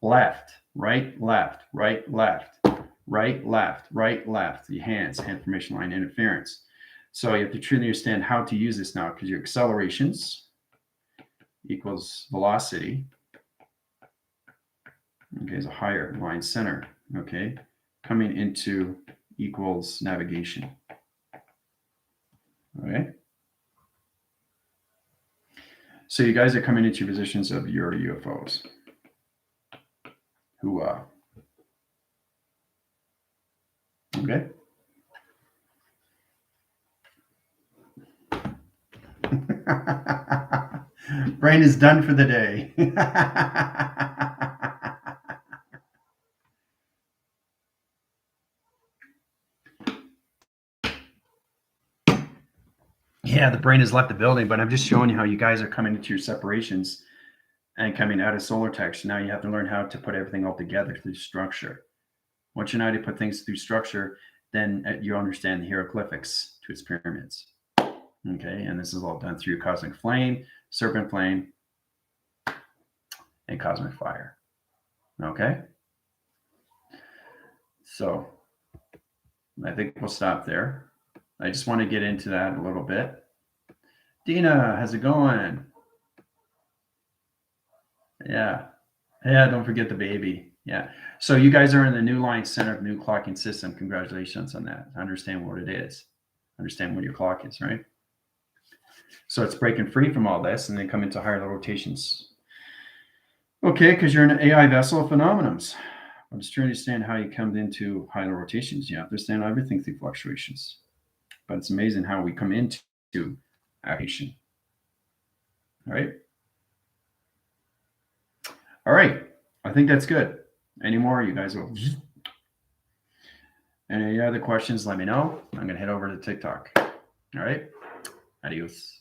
Left, right, left, right, left, right, left, right, left. The hands, hand formation line interference. So you have to truly understand how to use this now, because your accelerations equals velocity. Okay, is a higher line center. Okay, coming into equals navigation. Okay. So you guys are coming into your positions of your UFOs. Hooah. Okay. Brain is done for the day. Yeah, the brain has left the building, but I'm just showing you how you guys are coming into your separations and coming out of solar text. Now you have to learn how to put everything all together through structure. Once you know how to put things through structure, then you understand the hieroglyphics to its pyramids. Okay, and this is all done through cosmic flame, serpent flame, and cosmic fire. Okay, so I think we'll stop there. I just want to get into that a little bit. Dina, how's it going? Yeah. Yeah, don't forget the baby. Yeah. So you guys are in the new line center of new clocking system. Congratulations on that. I understand what it is. Understand what your clock is, right? So it's breaking free from all this and then come into higher rotations. Okay, because you're an AI vessel of phenomenons. I'm just trying to understand how you come into higher rotations. You understand everything through fluctuations. But it's amazing how we come into action. All right. All right. I think that's good. Any more? You guys will. Any other questions? Let me know. I'm going to head over to TikTok. All right. Adios.